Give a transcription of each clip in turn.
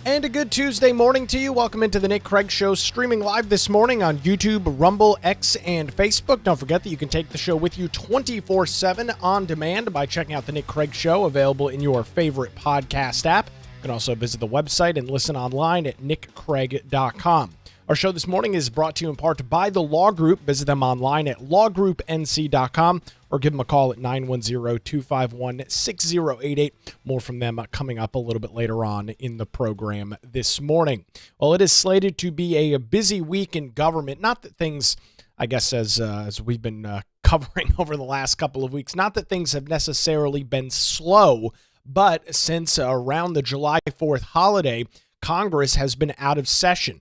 And a good Tuesday morning to you. Welcome into the Nick Craig Show, streaming live this morning on YouTube, Rumble, X, and Facebook. Don't forget that you can take the show with you 24/7 on demand by checking out the Nick Craig Show, available in your favorite podcast app. You can also visit the website and listen online at nickcraig.com. Our show this morning is brought to you in part by the Law Group. Visit them online at lawgroupnc.com or give them a call at 910-251-6088. More from them coming up a little bit later on in the program this morning. Well, it is slated to be a busy week in government. Not that things, I guess, as we've been covering over the last couple of weeks, not that things have necessarily been slow, but since around the July 4th holiday, Congress has been out of session.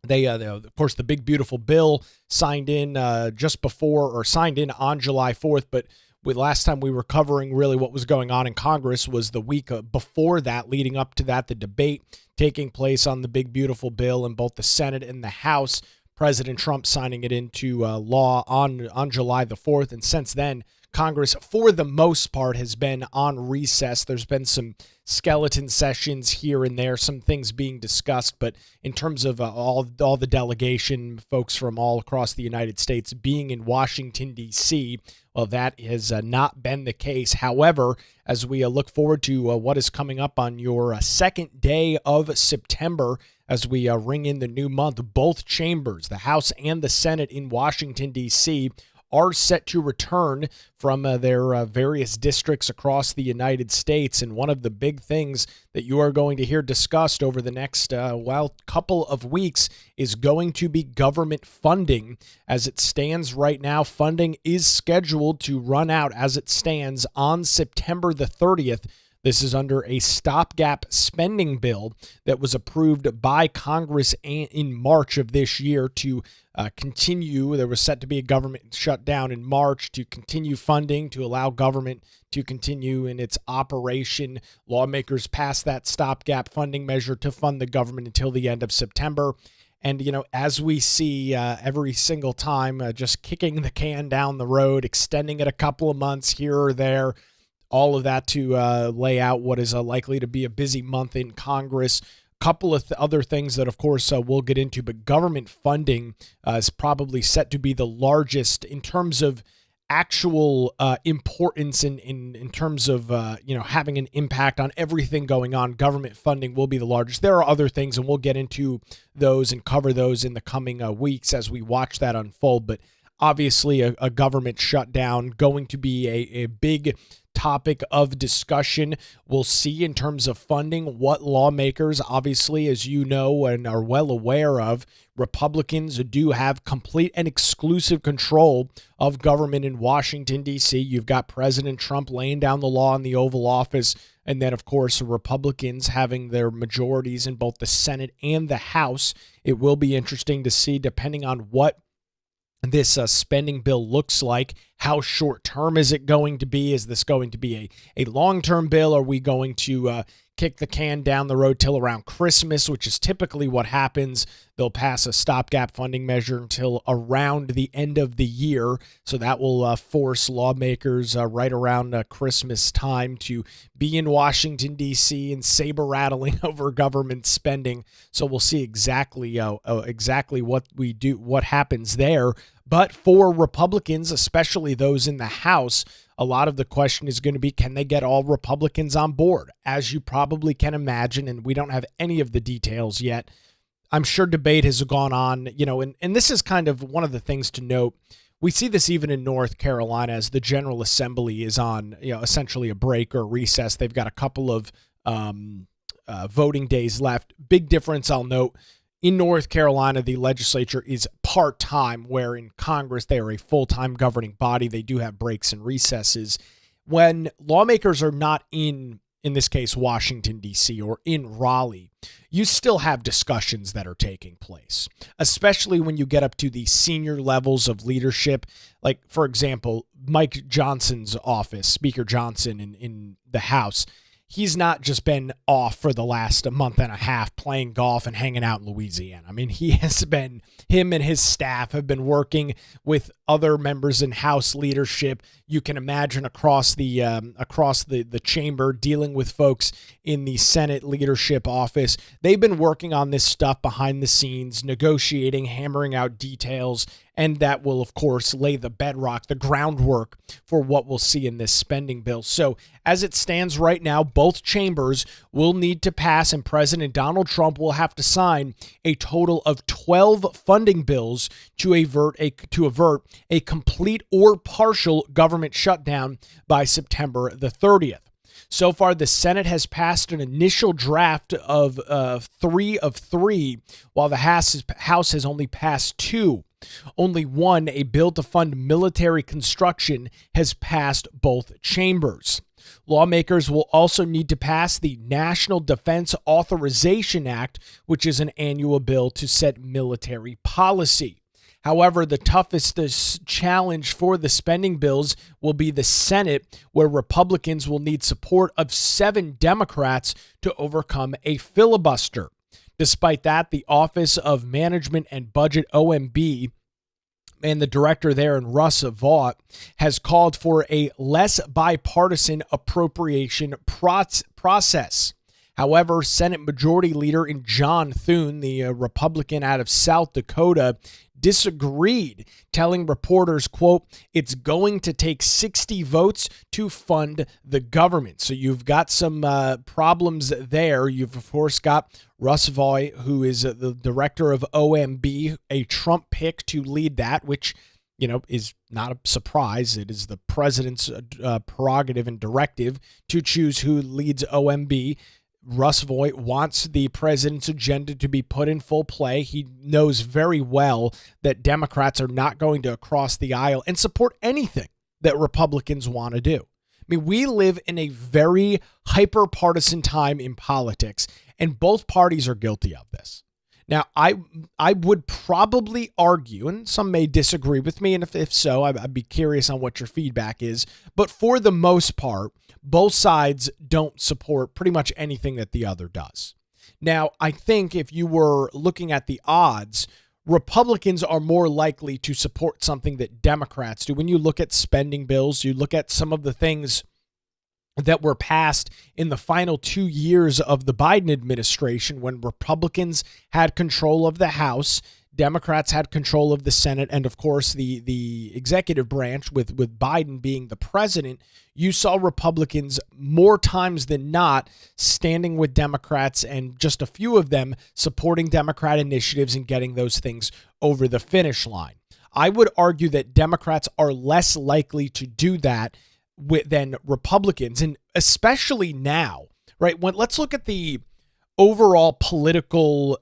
They, of course, the big, beautiful bill signed in just before, or signed in on July 4th. But last time we were covering really what was going on in Congress was the week before that, leading up to that, the debate taking place on the big, beautiful bill in both the Senate and the House. President Trump signing it into law on July the 4th. And since then, Congress, for the most part, has been on recess. There's been some skeleton sessions here and there, some things being discussed, but in terms of all the delegation, folks from all across the United States being in Washington, D.C., well, that has not been the case. However, as we look forward to what is coming up on your second day of September, as we ring in the new month, both chambers, the House and the Senate in Washington, D.C., are set to return from their various districts across the United States. And one of the big things that you are going to hear discussed over the next, couple of weeks is going to be government funding. As it stands right now, funding is scheduled to run out as it stands on September the 30th. This is under a stopgap spending bill that was approved by Congress in March of this year to continue. There was set to be a government shutdown in March to continue funding, to allow government to continue in its operation. Lawmakers passed that stopgap funding measure to fund the government until the end of September. And, as we see every single time, just kicking the can down the road, extending it a couple of months here or there, all of that to lay out what is likely to be a busy month in Congress. Couple of other things that, of course, we'll get into, but government funding is probably set to be the largest in terms of actual importance in terms of, having an impact on everything going on. Government funding will be the largest. There are other things, and we'll get into those and cover those in the coming weeks as we watch that unfold. But obviously, a government shutdown going to be a big topic of discussion. We'll see in terms of funding what lawmakers, obviously, as you know and are well aware of, Republicans do have complete and exclusive control of government in Washington, D.C. You've got President Trump laying down the law in the Oval Office, and then, of course, Republicans having their majorities in both the Senate and the House. It will be interesting to see, depending on what this spending bill looks like. How short-term is it going to be? Is this going to be a long-term bill? Are we going to kick the can down the road till around Christmas, which is typically what happens? They'll pass a stopgap funding measure until around the end of the year. So that will force lawmakers right around Christmas time to be in Washington, D.C. and saber-rattling over government spending. So we'll see exactly what happens there. But for Republicans, especially those in the House, a lot of the question is going to be, can they get all Republicans on board? As you probably can imagine, and we don't have any of the details yet, I'm sure debate has gone on, and this is kind of one of the things to note. We see this even in North Carolina as the General Assembly is on, essentially a break or recess. They've got a couple of voting days left. Big difference, I'll note. In North Carolina, the legislature is part-time, where in Congress, they are a full-time governing body. They do have breaks and recesses. When lawmakers are not in this case, Washington, D.C., or in Raleigh, you still have discussions that are taking place, especially when you get up to the senior levels of leadership. Like, for example, Mike Johnson's office, Speaker Johnson in the House, he's not just been off for the last month and a half playing golf and hanging out in Louisiana. I mean, him and his staff have been working with other members in House leadership. You can imagine across the chamber, dealing with folks in the Senate leadership office. They've been working on this stuff behind the scenes, negotiating, hammering out details, and that will, of course, lay the bedrock, the groundwork for what we'll see in this spending bill. So as it stands right now, both chambers will need to pass, and President Donald Trump will have to sign a total of 12 funding bills to avert a complete or partial government shutdown by September the 30th. So far, the Senate has passed an initial draft of 3 of 3, while the House has only passed 2. Only one, a bill to fund military construction, has passed both chambers. Lawmakers will also need to pass the National Defense Authorization Act, which is an annual bill to set military policy. However, the toughest challenge for the spending bills will be the Senate, where Republicans will need support of 7 Democrats to overcome a filibuster. Despite that, the Office of Management and Budget, OMB, and the director there, in Russ Vought, has called for a less bipartisan appropriation process. However, Senate Majority Leader John Thune, the Republican out of South Dakota, disagreed, telling reporters, quote, "It's going to take 60 votes to fund the government." So you've got some problems there. You've, of course, got Russ Vought, who is the director of OMB, a Trump pick to lead that, which, is not a surprise. It is the president's prerogative and directive to choose who leads OMB. Russ Vought wants the president's agenda to be put in full play. He knows very well that Democrats are not going to cross the aisle and support anything that Republicans want to do. I mean, we live in a very hyper-partisan time in politics, and both parties are guilty of this. Now, I would probably argue, and some may disagree with me, and if so, I'd be curious on what your feedback is, but for the most part, both sides don't support pretty much anything that the other does. Now, I think if you were looking at the odds, Republicans are more likely to support something that Democrats do. When you look at spending bills, you look at some of the things that were passed in the final 2 years of the Biden administration, when Republicans had control of the House, Democrats had control of the Senate, and of course the executive branch with Biden being the president. You saw Republicans more times than not standing with Democrats, and just a few of them supporting Democrat initiatives and getting those things over the finish line. I would argue that Democrats are less likely to do that than Republicans, and especially now, right? Let's look at the overall political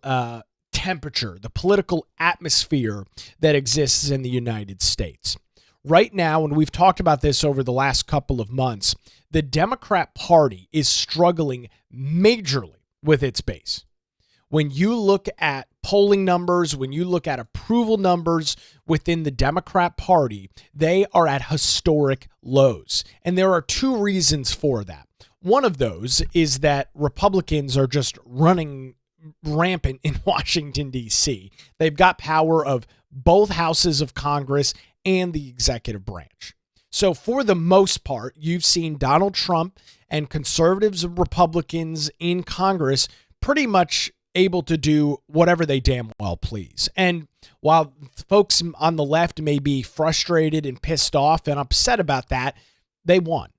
temperature, the political atmosphere that exists in the United States. Right now, and we've talked about this over the last couple of months, the Democrat Party is struggling majorly with its base. When you look at polling numbers, when you look at approval numbers within the Democrat Party, they are at historic lows. And there are 2 reasons for that. One of those is that Republicans are just running rampant in Washington, D.C. They've got power of both houses of Congress and the executive branch. So for the most part, you've seen Donald Trump and conservatives and Republicans in Congress pretty much able to do whatever they damn well please. And while folks on the left may be frustrated and pissed off and upset about that, they won.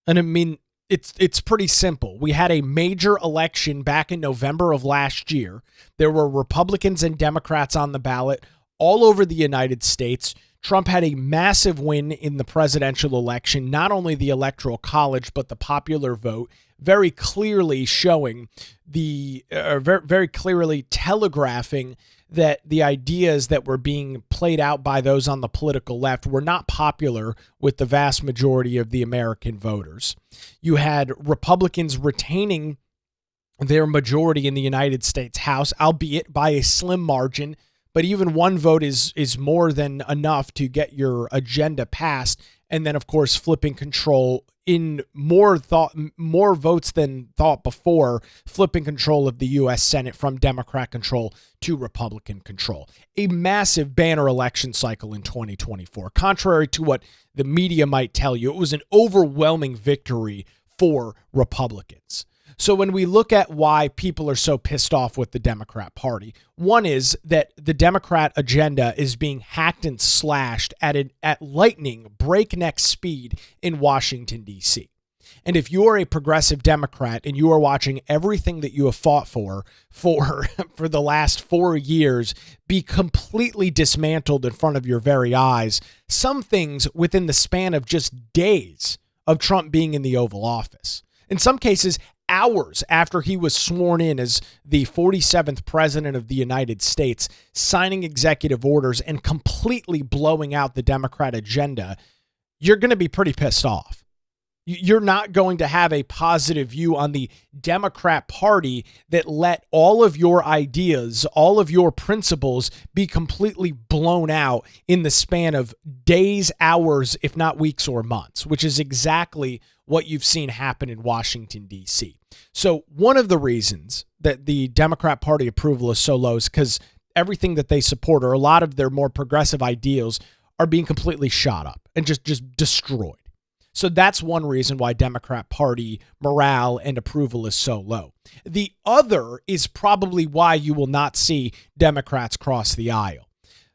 And I mean, it's pretty simple. We had a major election back in November of last year. There were Republicans and Democrats on the ballot all over the United States. Trump had a massive win in the presidential election, not only the Electoral College, but the popular vote, very clearly showing very clearly telegraphing that the ideas that were being played out by those on the political left were not popular with the vast majority of the American voters. You had Republicans retaining their majority in the United States House, albeit by a slim margin, but even one vote is more than enough to get your agenda passed. And then, of course, flipping control in more votes than thought before, flipping control of the U.S. Senate from Democrat control to Republican control. A massive banner election cycle in 2024. Contrary to what the media might tell you, it was an overwhelming victory for Republicans. So when we look at why people are so pissed off with the Democrat Party, one is that the Democrat agenda is being hacked and slashed at lightning breakneck speed in Washington, D.C. And if you are a progressive Democrat and you are watching everything that you have fought for the last 4 years be completely dismantled in front of your very eyes, some things within the span of just days of Trump being in the Oval Office, in some cases hours after he was sworn in as the 47th president of the United States, signing executive orders and completely blowing out the Democrat agenda, you're going to be pretty pissed off. You're not going to have a positive view on the Democrat Party that let all of your ideas, all of your principles be completely blown out in the span of days, hours, if not weeks or months, which is exactly what you've seen happen in Washington, D.C. So one of the reasons that the Democrat Party approval is so low is because everything that they support, or a lot of their more progressive ideals, are being completely shot up and just destroyed. So that's one reason why Democrat Party morale and approval is so low. The other is probably why you will not see Democrats cross the aisle.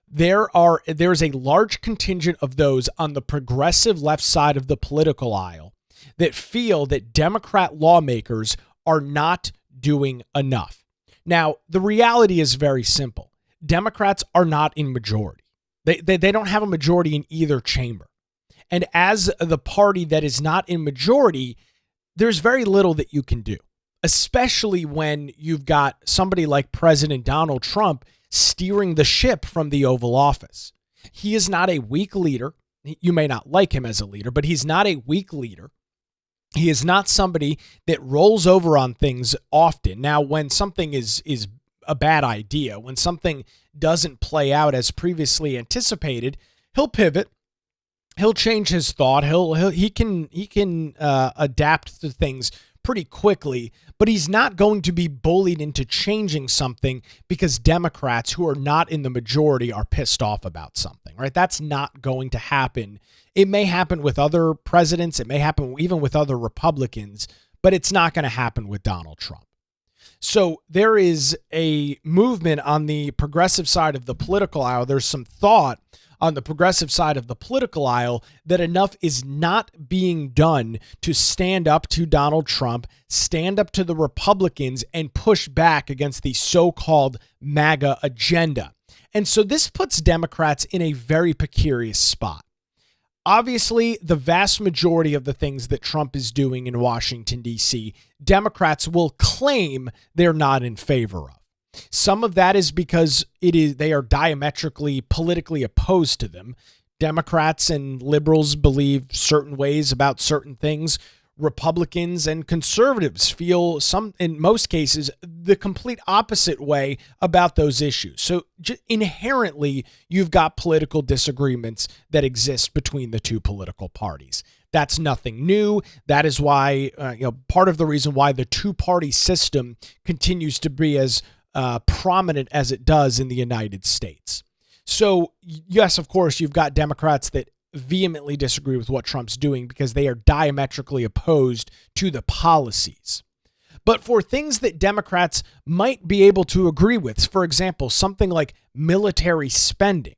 There's a large contingent of those on the progressive left side of the political aisle that feel that Democrat lawmakers are not doing enough. Now, the reality is very simple. Democrats are not in majority. They don't have a majority in either chamber. And as the party that is not in majority, there's very little that you can do, especially when you've got somebody like President Donald Trump steering the ship from the Oval Office. He is not a weak leader. You may not like him as a leader, but he's not a weak leader. He is not somebody that rolls over on things often. Now, when something is a bad idea, when something doesn't play out as previously anticipated, he'll pivot. He'll change his thought. He can adapt to things pretty quickly, but he's not going to be bullied into changing something because Democrats who are not in the majority are pissed off about something, right? That's not going to happen. It may happen with other presidents. It may happen even with other Republicans, but it's not going to happen with Donald Trump. So there is a movement on the progressive side of the political aisle. There's some thought on the progressive side of the political aisle that enough is not being done to stand up to Donald Trump, stand up to the Republicans, and push back against the so-called MAGA agenda. And so this puts Democrats in a very precarious spot. Obviously, the vast majority of the things that Trump is doing in Washington, D.C., Democrats will claim they're not in favor of. Some of that is because they are diametrically politically opposed to them. Democrats and liberals believe certain ways about certain things. Republicans and conservatives feel in most cases, the complete opposite way about those issues. So inherently, you've got political disagreements that exist between the two political parties. That's nothing new. That is why, part of the reason why the two-party system continues to be as prominent as it does in the United States. So yes, of course, you've got Democrats that vehemently disagree with what Trump's doing because they are diametrically opposed to the policies. But for things that Democrats might be able to agree with, for example, something like military spending,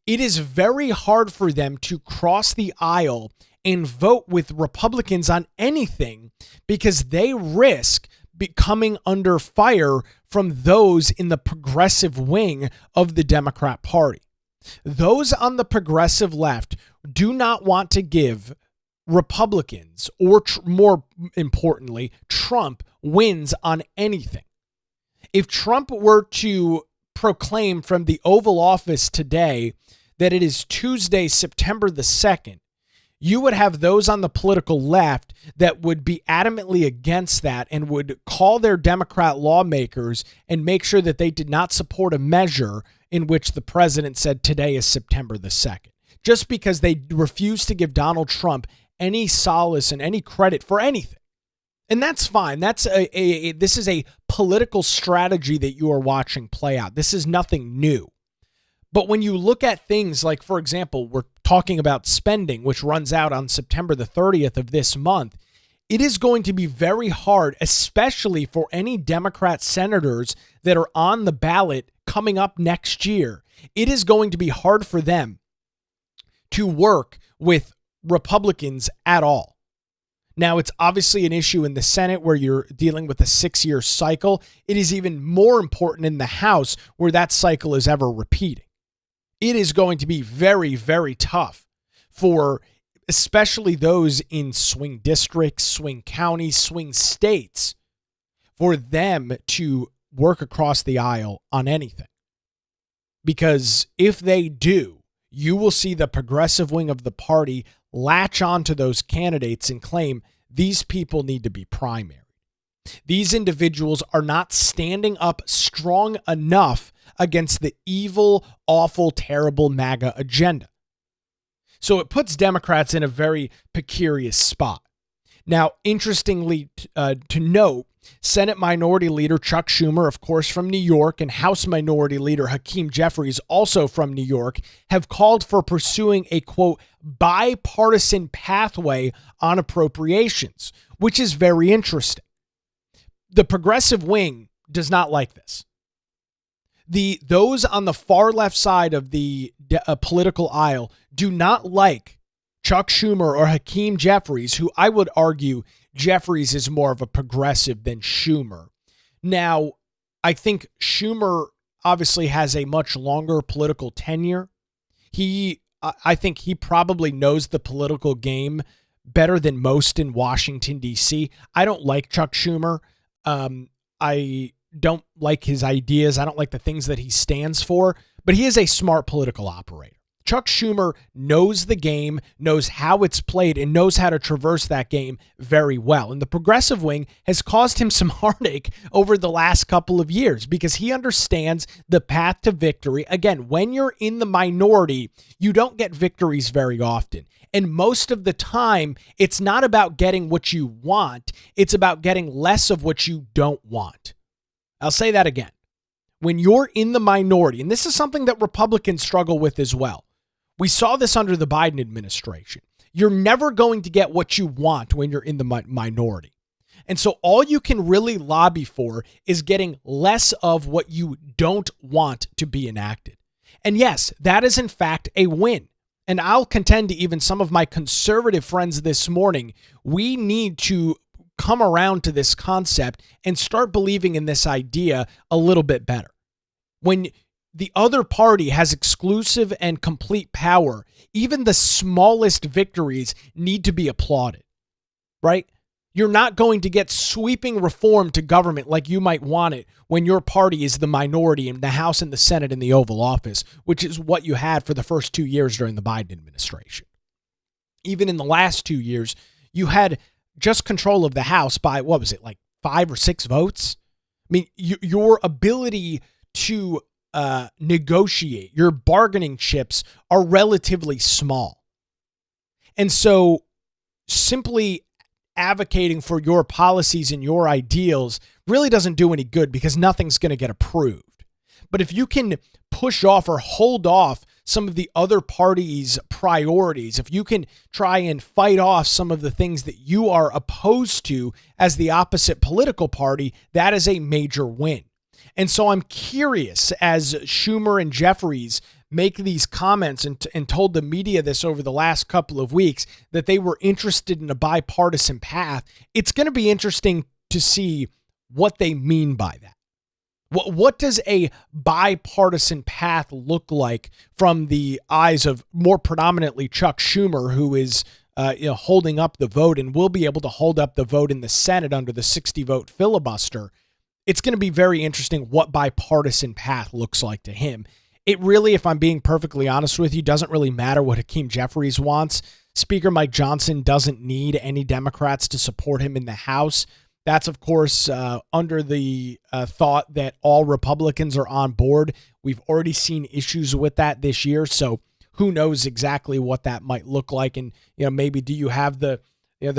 it is very hard for them to cross the aisle and vote with Republicans on anything because they risk becoming under fire from those in the progressive wing of the Democrat Party. Those on the progressive left do not want to give Republicans, or more importantly, Trump, wins on anything. If Trump were to proclaim from the Oval Office today that it is Tuesday, September the 2nd, you would have those on the political left that would be adamantly against that and would call their Democrat lawmakers and make sure that they did not support a measure in which the president said today is September the 2nd, just because they refuse to give Donald Trump any solace and any credit for anything. And that's fine. This is a political strategy that you are watching play out. This is nothing new. But when you look at things like, for example, we're talking about spending, which runs out on September the 30th of this month, it is going to be very hard, especially for any Democrat senators that are on the ballot coming up next year. It is going to be hard for them to work with Republicans at all. Now, it's obviously an issue in the Senate where you're dealing with a 6-year cycle. It is even more important in the House where that cycle is ever repeating. It is going to be very, very tough for especially those in swing districts, swing counties, swing states, for them to work across the aisle on anything. Because if they do, you will see the progressive wing of the party latch onto those candidates and claim these people need to be primary. These individuals are not standing up strong enough against the evil, awful, terrible MAGA agenda. So it puts Democrats in a very precarious spot. Now, interestingly to note, Senate Minority Leader Chuck Schumer, of course, from New York, and House Minority Leader Hakeem Jeffries, also from New York, have called for pursuing a, quote, bipartisan pathway on appropriations, which is very interesting. The progressive wing does not like this. Those on the far left side of the political aisle do not like Chuck Schumer or Hakeem Jeffries, who I would argue Jeffries is more of a progressive than Schumer. Now, I think Schumer obviously has a much longer political tenure. I think he probably knows the political game better than most in Washington, D.C. I don't like Chuck Schumer. I don't like his ideas. I don't like the things that he stands for, but he is a smart political operator. Chuck Schumer knows the game, knows how it's played, and knows how to traverse that game very well. And the progressive wing has caused him some heartache over the last couple of years because he understands the path to victory. Again, when you're in the minority, you don't get victories very often. And most of the time, it's not about getting what you want. It's about getting less of what you don't want. I'll say that again. When you're in the minority, and this is something that Republicans struggle with as well. We saw this under the Biden administration. You're never going to get what you want when you're in the minority. And so all you can really lobby for is getting less of what you don't want to be enacted. And yes, that is in fact a win. And I'll contend to even some of my conservative friends this morning, we need to come around to this concept and start believing in this idea a little bit better. When the other party has exclusive and complete power, even the smallest victories need to be applauded, right? You're not going to get sweeping reform to government like you might want it when your party is the minority in the House and the Senate and the Oval Office, which is what you had for the first 2 years during the Biden administration. Even in the last 2 years, you had just control of the House by, what was it, like 5 or 6 votes? I mean, your ability to negotiate, your bargaining chips are relatively small. And so simply advocating for your policies and your ideals really doesn't do any good because nothing's going to get approved. But if you can push off or hold off some of the other parties' priorities, if you can try and fight off some of the things that you are opposed to as the opposite political party, that is a major win. And so I'm curious, as Schumer and Jeffries make these comments and told the media this over the last couple of weeks, that they were interested in a bipartisan path, it's going to be interesting to see what they mean by that. What does a bipartisan path look like from the eyes of more predominantly Chuck Schumer, who is holding up the vote and will be able to hold up the vote in the Senate under the 60-vote filibuster? It's going to be very interesting what bipartisan path looks like to him. It really, if I'm being perfectly honest with you, doesn't really matter what Hakeem Jeffries wants. Speaker Mike Johnson doesn't need any Democrats to support him in the House. That's, of course, under the thought that all Republicans are on board. We've already seen issues with that this year. So who knows exactly what that might look like. And, maybe do you have the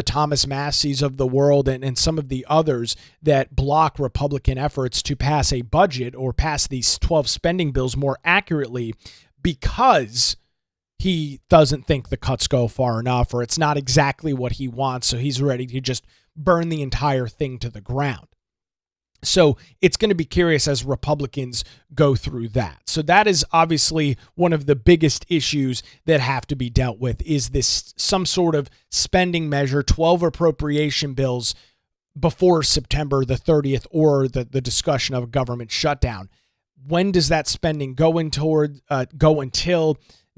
Thomas Masseys of the world and some of the others that block Republican efforts to pass a budget or pass these 12 spending bills more accurately because he doesn't think the cuts go far enough, or it's not exactly what he wants, so he's ready to just burn the entire thing to the ground. So it's going to be curious as Republicans go through that. So that is obviously one of the biggest issues that have to be dealt with, is this some sort of spending measure, 12 appropriation bills before September the 30th, or the discussion of a government shutdown. When does that spending go until?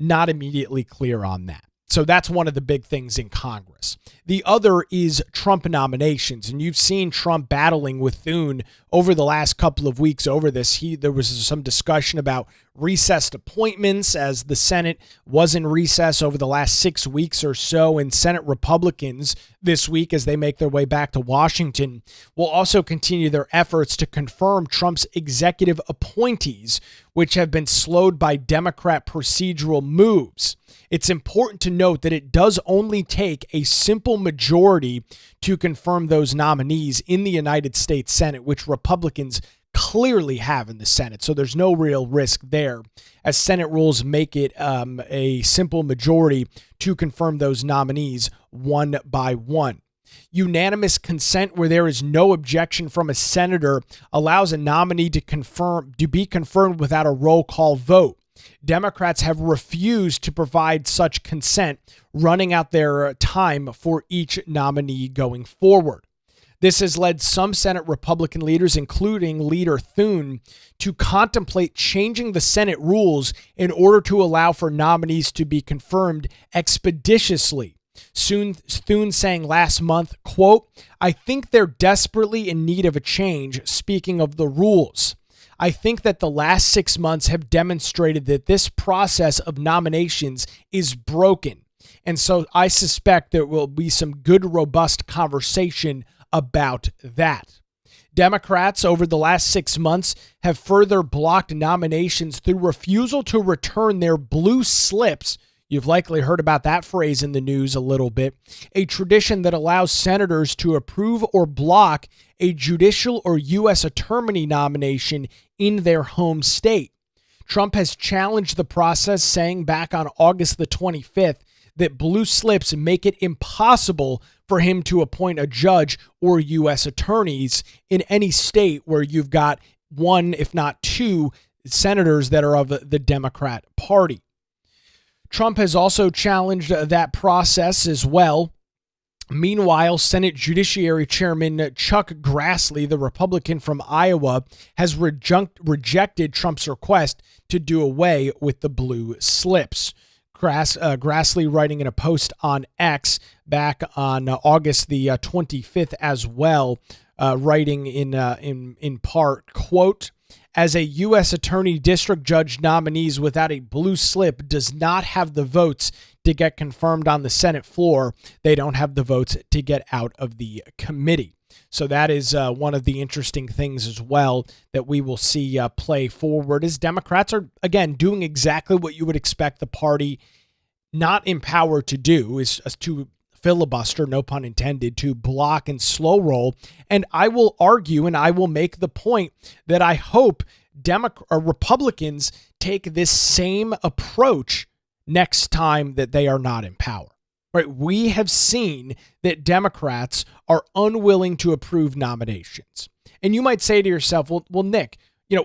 Not immediately clear on that. So that's one of the big things in Congress. The other is Trump nominations. And you've seen Trump battling with Thune over the last couple of weeks over this. There was some discussion about recessed appointments, as the Senate was in recess over the last 6 weeks or so. And Senate Republicans this week, as they make their way back to Washington, will also continue their efforts to confirm Trump's executive appointees, which have been slowed by Democrat procedural moves. It's important to note that it does only take a simple majority to confirm those nominees in the United States Senate, which Republicans clearly have in the Senate. So there's no real risk there, as Senate rules make it a simple majority to confirm those nominees one by one. Unanimous consent, where there is no objection from a senator, allows a nominee to be confirmed without a roll call vote. Democrats have refused to provide such consent, running out their time for each nominee going forward. This has led some Senate Republican leaders, including Leader Thune, to contemplate changing the Senate rules in order to allow for nominees to be confirmed expeditiously. Thune saying last month, quote, "I think they're desperately in need of a change, speaking of the rules. I think that the last 6 months have demonstrated that this process of nominations is broken. And so I suspect there will be some good, robust conversation about that." Democrats over the last 6 months have further blocked nominations through refusal to return their blue slips. You've likely heard about that phrase in the news a little bit, a tradition that allows senators to approve or block a judicial or U.S. attorney nomination in their home state. Trump has challenged the process, saying back on August the 25th that blue slips make it impossible for him to appoint a judge or U.S. attorneys in any state where you've got one, if not two, senators that are of the Democrat Party. Trump has also challenged that process as well. Meanwhile, Senate Judiciary Chairman Chuck Grassley, the Republican from Iowa, has rejected Trump's request to do away with the blue slips. Grassley, writing in a post on X back on August the 25th as well, writing in part, quote, "As a U.S. Attorney District Judge nominees without a blue slip does not have the votes to get confirmed on the Senate floor, they don't have the votes to get out of the committee." So that is one of the interesting things as well that we will see play forward, as Democrats are, again, doing exactly what you would expect the party not empowered to do, is to filibuster, no pun intended, to block and slow roll. And I will argue, and I will make the point that I hope Republicans take this same approach next time that they are not in power. Right? We have seen that Democrats are unwilling to approve nominations. And you might say to yourself, well, Nick,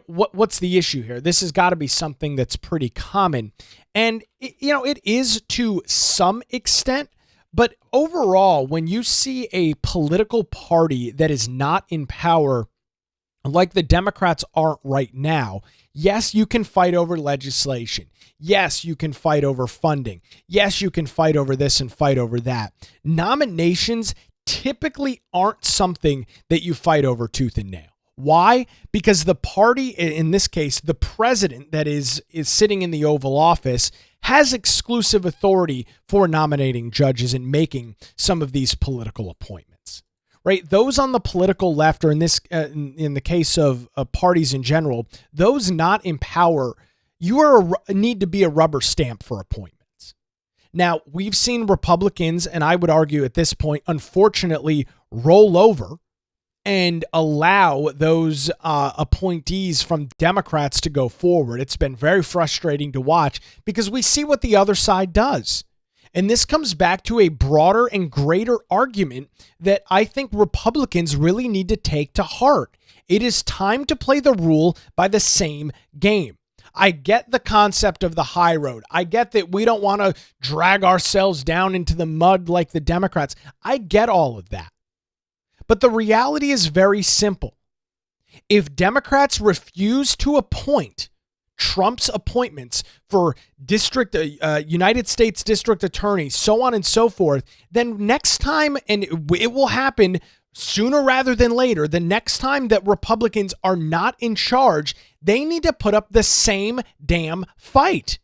what's the issue here? This has got to be something that's pretty common. And, it is to some extent. But overall, when you see a political party that is not in power, like the Democrats aren't right now, yes, you can fight over legislation. Yes, you can fight over funding. Yes, you can fight over this and fight over that. Nominations typically aren't something that you fight over tooth and nail. Why? Because the party, in this case, the president that is sitting in the Oval Office, has exclusive authority for nominating judges and making some of these political appointments. Right? Those on the political left, or in the case of parties in general, those not in power, need to be a rubber stamp for appointments. Now, we've seen Republicans, and I would argue at this point, unfortunately, roll over and allow those appointees from Democrats to go forward. It's been very frustrating to watch because we see what the other side does. And this comes back to a broader and greater argument that I think Republicans really need to take to heart. It is time to play the rule by the same game. I get the concept of the high road. I get that we don't want to drag ourselves down into the mud like the Democrats. I get all of that. But the reality is very simple. If Democrats refuse to appoint Trump's appointments for United States district attorneys, so on and so forth, then next time, and it will happen sooner rather than later, the next time that Republicans are not in charge, they need to put up the same damn fight.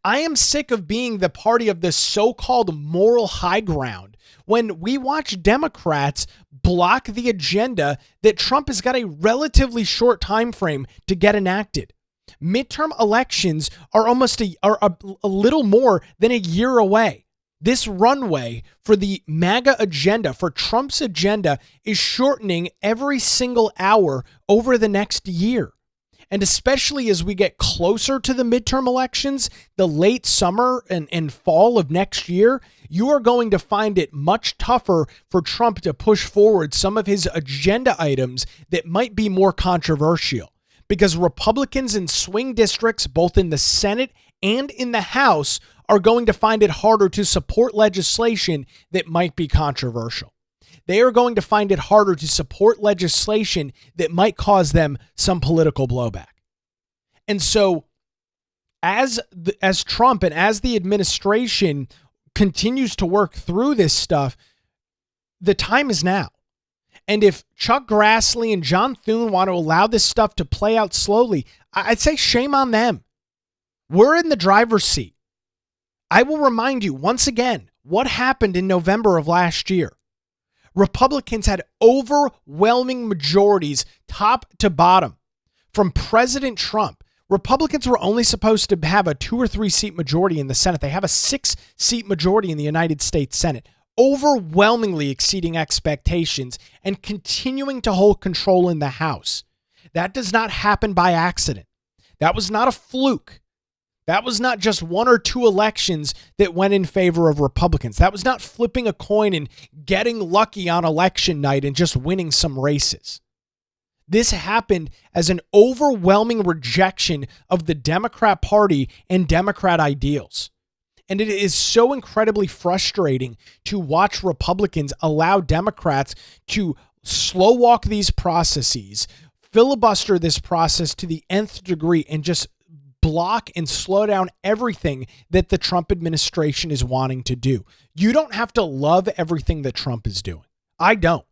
I am sick of being the party of the so-called moral high ground when we watch Democrats block the agenda that Trump has got a relatively short time frame to get enacted. Midterm elections are a little more than a year away. This runway for the MAGA agenda, for Trump's agenda, is shortening every single hour over the next year. And especially as we get closer to the midterm elections, the late summer and fall of next year, you are going to find it much tougher for Trump to push forward some of his agenda items that might be more controversial. Because Republicans in swing districts, both in the Senate and in the House, are going to find it harder to support legislation that might be controversial. They are going to find it harder to support legislation that might cause them some political blowback. And so as Trump and as the administration continues to work through this stuff, the time is now. And if Chuck Grassley and John Thune want to allow this stuff to play out slowly, I'd say shame on them. We're in the driver's seat. I will remind you once again what happened in November of last year. Republicans had overwhelming majorities, top to bottom, from President Trump. Republicans were only supposed to have a 2 or 3 seat majority in the Senate. They have a 6-seat majority in the United States Senate, overwhelmingly exceeding expectations and continuing to hold control in the House. That does not happen by accident. That was not a fluke. That was not just 1 or 2 elections that went in favor of Republicans. That was not flipping a coin and getting lucky on election night and just winning some races. This happened as an overwhelming rejection of the Democrat Party and Democrat ideals. And it is so incredibly frustrating to watch Republicans allow Democrats to slow walk these processes, filibuster this process to the nth degree, and just block and slow down everything that the Trump administration is wanting to do. You don't have to love everything that Trump is doing. I don't.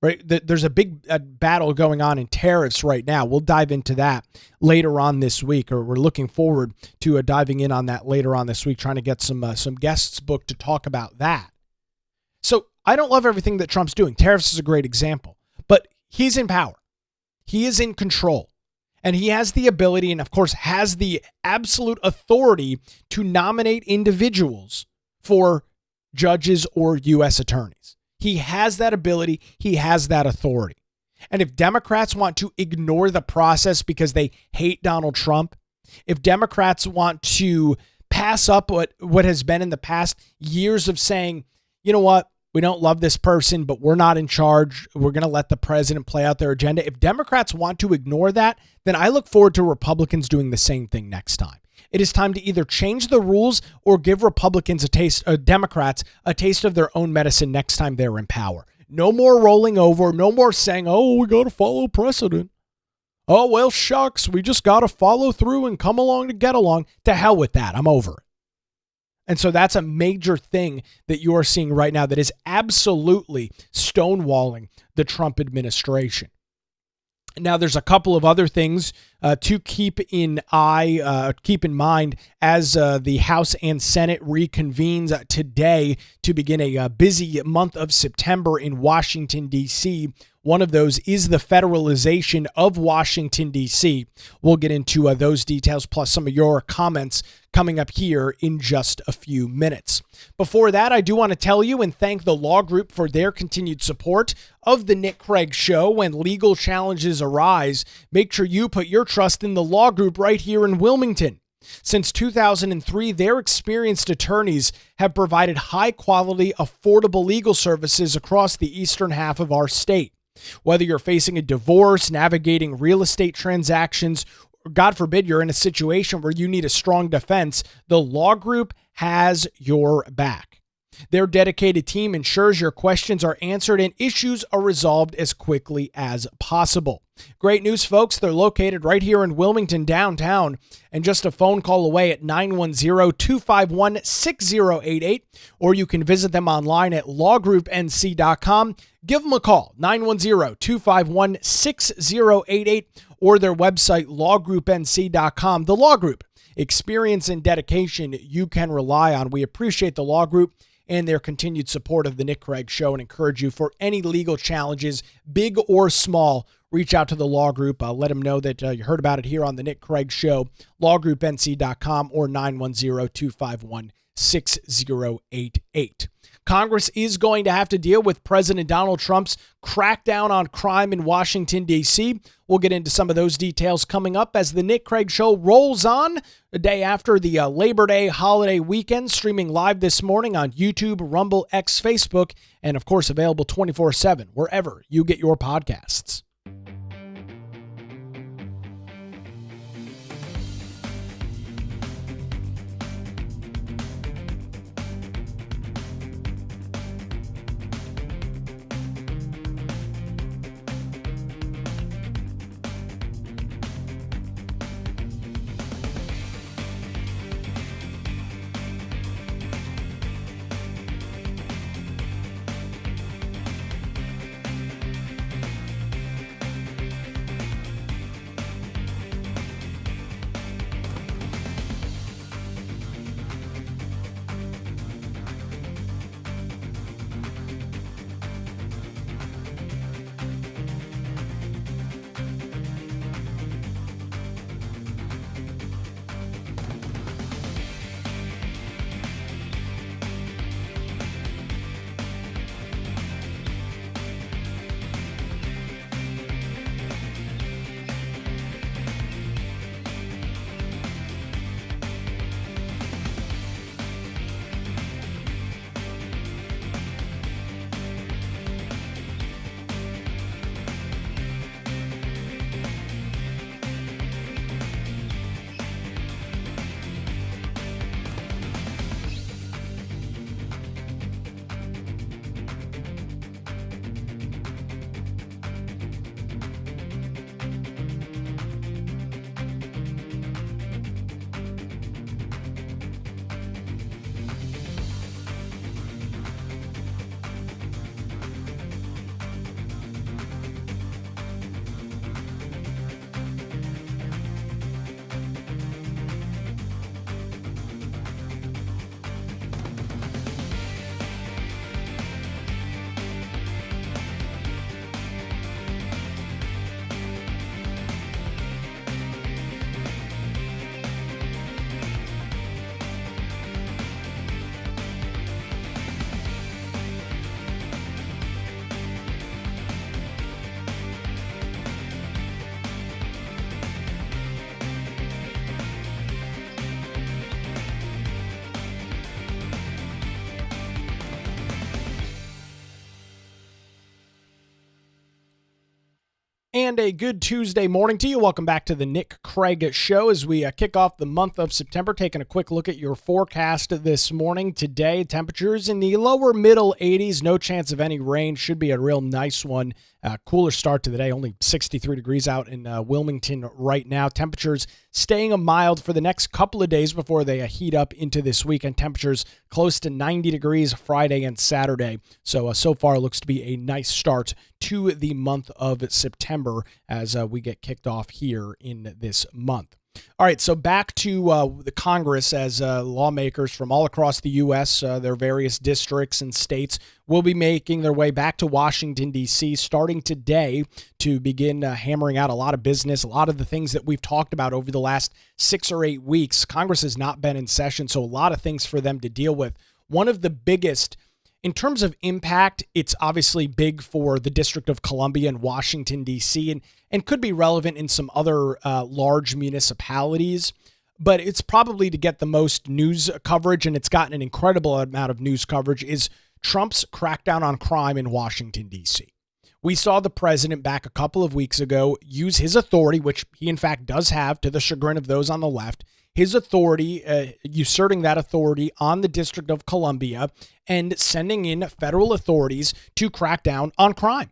Right? There's a big battle going on in tariffs right now. We'll dive into that later on this week, or we're looking forward to diving in on that later on this week, trying to get some guests booked to talk about that. So I don't love everything that Trump's doing. Tariffs is a great example, but he's in power. He is in control. And he has the ability and, of course, has the absolute authority to nominate individuals for judges or U.S. attorneys. He has that ability. He has that authority. And if Democrats want to ignore the process because they hate Donald Trump, if Democrats want to pass up what has been in the past years of saying, you know what, we don't love this person, but we're not in charge. We're going to let the president play out their agenda. If Democrats want to ignore that, then I look forward to Republicans doing the same thing next time. It is time to either change the rules or give Democrats a taste of their own medicine next time they're in power. No more rolling over. No more saying, oh, we got to follow precedent. Oh, well, shucks. We just got to follow through and come along to get along. To hell with that. I'm over it. And so that's a major thing that you are seeing right now that is absolutely stonewalling the Trump administration. Now, there's a couple of other things to keep in mind as the House and Senate reconvenes today to begin a busy month of September in Washington, D.C. One of those is the federalization of Washington, D.C. We'll get into those details plus some of your comments coming up here in just a few minutes. Before that, I do want to tell you and thank the Law Group for their continued support of the Nick Craig Show. When legal challenges arise, make sure you put your trust in the Law Group right here in Wilmington. Since 2003, their experienced attorneys have provided high-quality, affordable legal services across the eastern half of our state. Whether you're facing a divorce, navigating real estate transactions, or God forbid you're in a situation where you need a strong defense, the Law Group has your back. Their dedicated team ensures your questions are answered and issues are resolved as quickly as possible. Great news, folks. They're located right here in Wilmington downtown and just a phone call away at 910-251-6088, or you can visit them online at lawgroupnc.com. Give them a call, 910-251-6088, or their website, lawgroupnc.com. The Law Group, experience and dedication you can rely on. We appreciate the Law Group and their continued support of the Nick Craig Show and encourage you for any legal challenges, big or small, reach out to the Law Group. Let them know that you heard about it here on the Nick Craig Show, lawgroupnc.com or 910-251-6088. Congress is going to have to deal with President Donald Trump's crackdown on crime in Washington, D.C. We'll get into some of those details coming up as the Nick Craig Show rolls on the day after the Labor Day holiday weekend, streaming live this morning on YouTube, Rumble, X, Facebook, and of course available 24/7 wherever you get your podcasts. And a good Tuesday morning to you. Welcome back to the Nick Craig Show as we kick off the month of September. Taking a quick look at your forecast this morning. Today, temperatures in the lower middle 80s. No chance of any rain. Should be a real nice one. Cooler start to the day. Only 63 degrees out in Wilmington right now. Temperatures staying mild for the next couple of days before they heat up into this weekend. Temperatures close to 90 degrees Friday and Saturday. So far looks to be a nice start to the month of September. September as we get kicked off here in this month. All right, so back to the Congress as lawmakers from all across the U.S., their various districts and states will be making their way back to Washington, D.C., starting today to begin hammering out a lot of business, a lot of the things that we've talked about over the last 6 or 8 weeks. Congress has not been in session, so a lot of things for them to deal with. One of the biggest, in terms of impact, it's obviously big for the District of Columbia and Washington, D.C., and could be relevant in some other large municipalities, but it's probably to get the most news coverage, and it's gotten an incredible amount of news coverage, is Trump's crackdown on crime in Washington, D.C. We saw the president back a couple of weeks ago use his authority, which he in fact does have to the chagrin of those on the left, his authority, usurping that authority on the District of Columbia and sending in federal authorities to crack down on crime.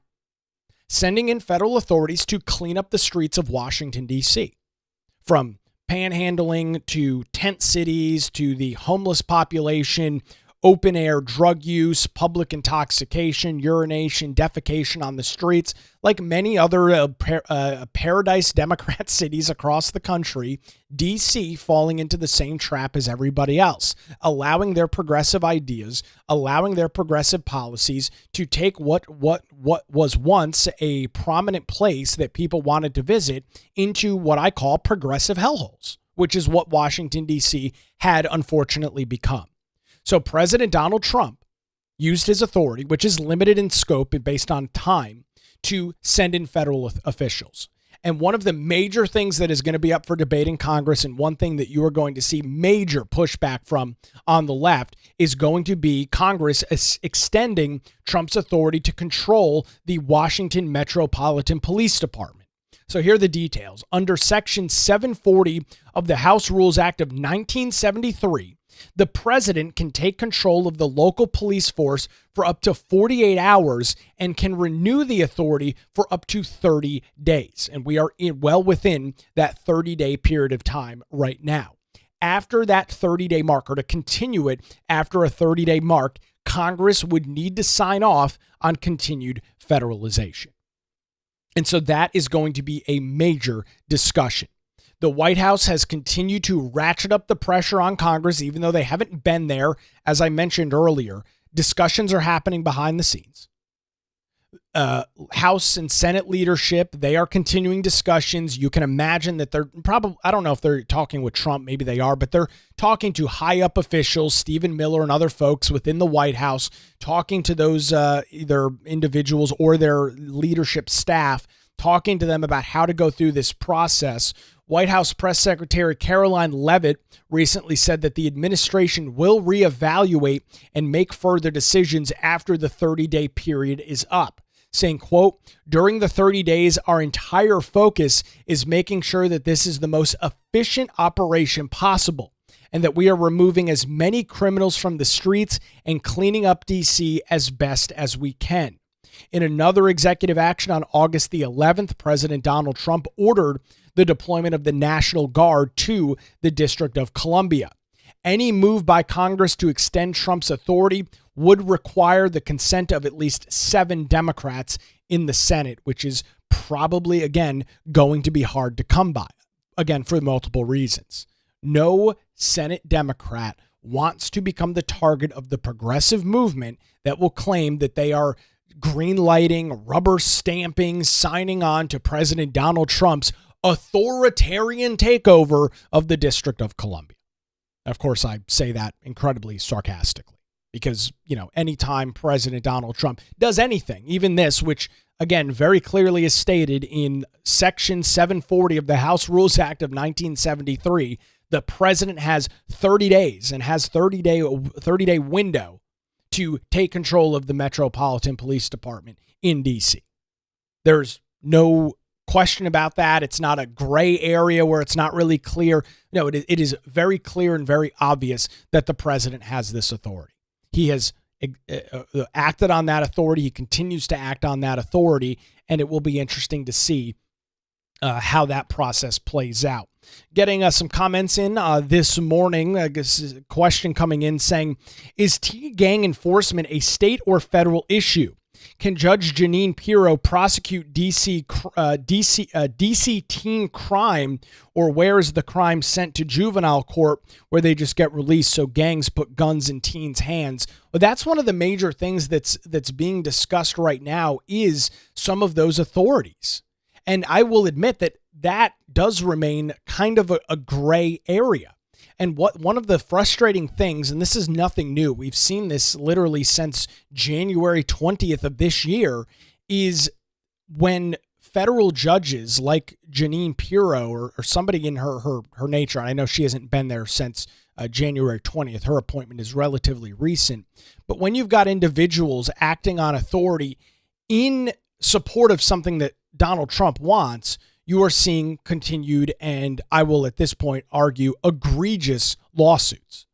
Sending in federal authorities to clean up the streets of Washington, D.C. From panhandling to tent cities to the homeless population, open air drug use, public intoxication, urination, defecation on the streets. Like many other paradise Democrat cities across the country, D.C. falling into the same trap as everybody else, allowing their progressive ideas, allowing their progressive policies to take what was once a prominent place that people wanted to visit into what I call progressive hellholes, which is what Washington, D.C. had unfortunately become. So President Donald Trump used his authority, which is limited in scope and based on time, to send in federal officials. And one of the major things that is going to be up for debate in Congress, and one thing that you are going to see major pushback from on the left, is going to be Congress extending Trump's authority to control the Washington Metropolitan Police Department. So here are the details. Under Section 740 of the House Rules Act of 1973, the president can take control of the local police force for up to 48 hours and can renew the authority for up to 30 days. And we are well within that 30-day period of time right now. After that 30-day mark, or to continue it after a 30-day mark, Congress would need to sign off on continued federalization. And so that is going to be a major discussion. The White House has continued to ratchet up the pressure on Congress, even though they haven't been there. As I mentioned earlier, discussions are happening behind the scenes. House and Senate leadership, they are continuing discussions. You can imagine that they're probably, I don't know if they're talking with Trump, maybe they are, but they're talking to high up officials, Stephen Miller and other folks within the White House, talking to those either individuals or their leadership staff, talking to them about how to go through this process. White House Press Secretary Caroline Leavitt recently said that the administration will reevaluate and make further decisions after the 30-day period is up, saying, quote, "During the 30 days, our entire focus is making sure that this is the most efficient operation possible and that we are removing as many criminals from the streets and cleaning up D.C. as best as we can." In another executive action on August the 11th, President Donald Trump ordered the deployment of the National Guard to the District of Columbia. Any move by Congress to extend Trump's authority would require the consent of at least 7 Democrats in the Senate, which is probably, again, going to be hard to come by, again, for multiple reasons. No Senate Democrat wants to become the target of the progressive movement that will claim that they are green lighting, rubber stamping, signing on to President Donald Trump's authoritarian takeover of the District of Columbia. Of course, I say that incredibly sarcastically because, anytime President Donald Trump does anything, even this, which again, very clearly is stated in Section 740 of the House Rules Act of 1973, the president has 30 days and has 30-day window to take control of the Metropolitan Police Department in D.C. There's no question about that. It's not a gray area where it's not really clear. No, it is very clear and very obvious that the president has this authority. He has acted on that authority. He continues to act on that authority, and it will be interesting to see how that process plays out. Getting some comments in this morning, I guess a question coming in saying, is T-gang enforcement a state or federal issue? Can Judge Jeanine Pirro prosecute DC teen crime, or where is the crime sent to juvenile court where they just get released so gangs put guns in teens' hands? Well, that's one of the major things that's being discussed right now is some of those authorities. And I will admit that does remain kind of a gray area. And one of the frustrating things, and this is nothing new, we've seen this literally since January 20th of this year, is when federal judges like Jeanine Pirro or somebody in her nature, and I know she hasn't been there since January 20th, her appointment is relatively recent, but when you've got individuals acting on authority in support of something that Donald Trump wants, you are seeing continued, and I will at this point argue, egregious lawsuits.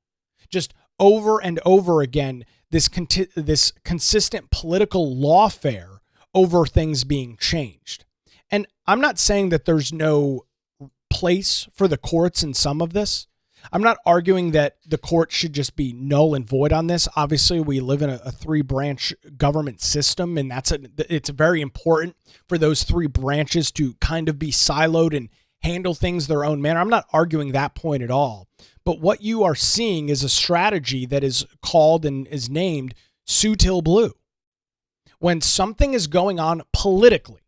Just over and over again, this consistent political lawfare over things being changed. And I'm not saying that there's no place for the courts in some of this. I'm not arguing that the court should just be null and void on this. Obviously, we live in a three-branch government system, and it's very important for those three branches to kind of be siloed and handle things their own manner. I'm not arguing that point at all. But what you are seeing is a strategy that is called and is named Sutil Blue. When something is going on politically,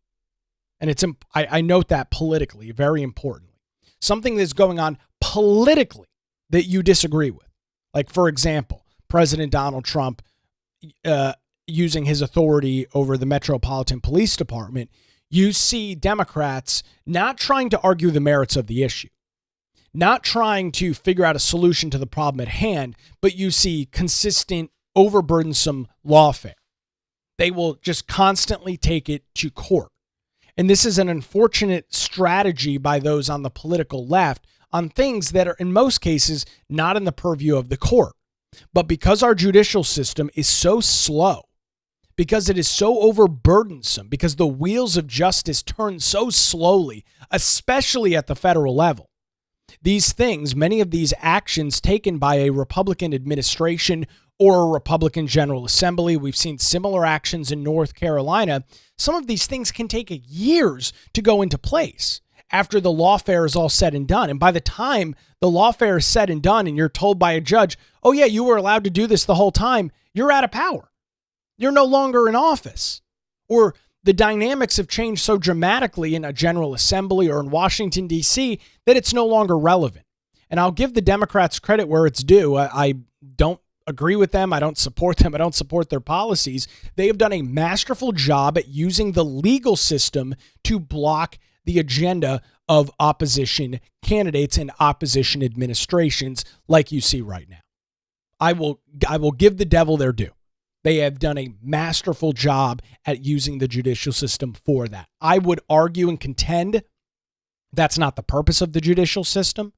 and I note that politically, very importantly, something that's going on politically that you disagree with. Like, for example, President Donald Trump using his authority over the Metropolitan Police Department, you see Democrats not trying to argue the merits of the issue, not trying to figure out a solution to the problem at hand, but you see consistent, overburdensome lawfare. They will just constantly take it to court. And this is an unfortunate strategy by those on the political left on things that are, in most cases, not in the purview of the court. But because our judicial system is so slow, because it is so overburdensome, because the wheels of justice turn so slowly, especially at the federal level, these things, many of these actions taken by a Republican administration or a Republican General Assembly, we've seen similar actions in North Carolina, some of these things can take years to go into place after the lawfare is all said and done. And by the time the lawfare is said and done and you're told by a judge, oh yeah, you were allowed to do this the whole time, you're out of power. You're no longer in office. Or the dynamics have changed so dramatically in a General Assembly or in Washington, D.C., that it's no longer relevant. And I'll give the Democrats credit where it's due. I don't agree with them. I don't support them. I don't support their policies. They have done a masterful job at using the legal system to block the agenda of opposition candidates and opposition administrations like you see right now. I will give the devil their due. They have done a masterful job at using the judicial system for that. I would argue and contend that's not the purpose of the judicial system.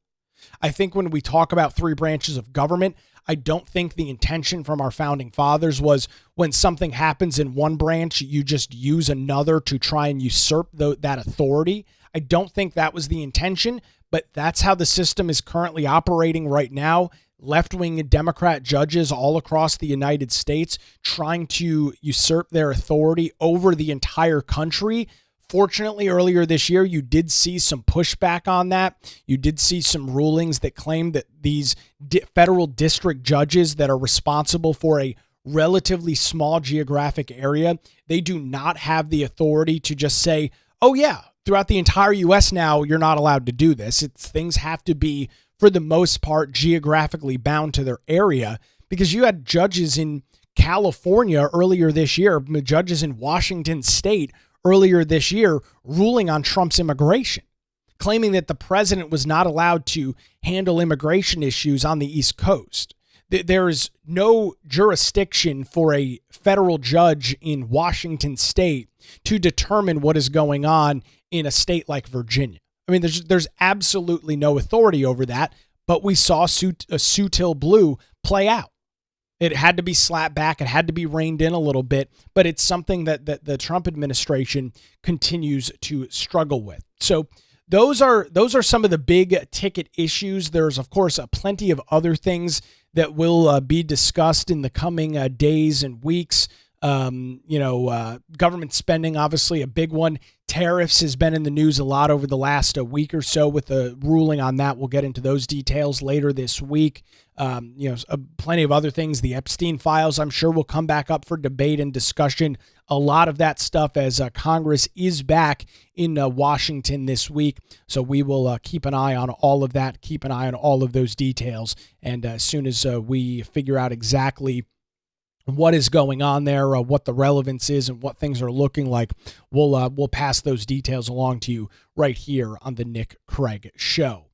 I think when we talk about three branches of government, I don't think the intention from our founding fathers was when something happens in one branch, you just use another to try and usurp that authority. I don't think that was the intention, but that's how the system is currently operating right now. Left-wing Democrat judges all across the United States trying to usurp their authority over the entire country. Fortunately, earlier this year, you did see some pushback on that. You did see some rulings that claimed that these federal district judges that are responsible for a relatively small geographic area, they do not have the authority to just say, oh yeah, throughout the entire U.S. now, you're not allowed to do this. Things have to be, for the most part, geographically bound to their area, because you had judges in California earlier this year, judges in Washington State earlier this year ruling on Trump's immigration, claiming that the president was not allowed to handle immigration issues on the East Coast. There is no jurisdiction for a federal judge in Washington State to determine what is going on in a state like Virginia. I mean, there's absolutely no authority over that, but we saw Sutil Blue play out. It had to be slapped back. It had to be reined in a little bit, but it's something that the Trump administration continues to struggle with. So those are some of the big ticket issues. There's, of course, plenty of other things that will be discussed in the coming days and weeks. Government spending, obviously a big one. Tariffs has been in the news a lot over the last week or so with the ruling on that. We'll get into those details later this week. Plenty of other things. The Epstein files, I'm sure, will come back up for debate and discussion. A lot of that stuff as Congress is back in Washington this week. So we will keep an eye on all of that, keep an eye on all of those details. And as soon as we figure out exactly what is going on there, what the relevance is, and what things are looking like, we'll pass those details along to you right here on the Nick Craig Show.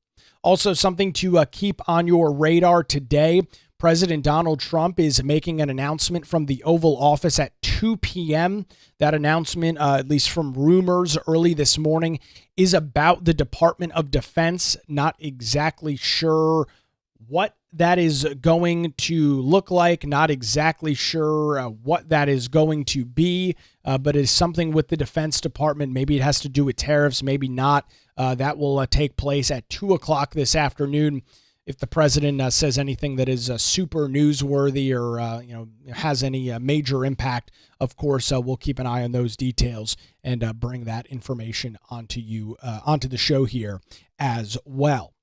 Also, something to keep on your radar today. President Donald Trump is making an announcement from the Oval Office at 2 p.m. That announcement, at least from rumors early this morning, is about the Department of Defense. Not exactly sure what that is going to look like, not exactly sure what that is going to be, but it is something with the Defense Department. Maybe it has to do with tariffs, maybe not. That will take place at 2 o'clock this afternoon. If the president says anything that is super newsworthy or has any major impact, of course, we'll keep an eye on those details and bring that information onto you, onto the show here as well.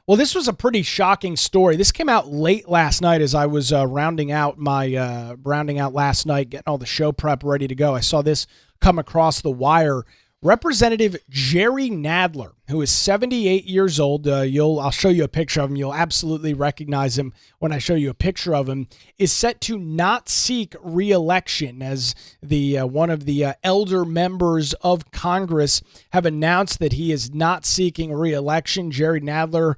Well, this was a pretty shocking story. This came out late last night as I was rounding out last night, getting all the show prep ready to go. I saw this come across the wire. Representative Jerry Nadler, who is 78 years old, I'll show you a picture of him. You'll absolutely recognize him when I show you a picture of him, is set to not seek re-election as the one of the elder members of Congress have announced that he is not seeking re-election. Jerry Nadler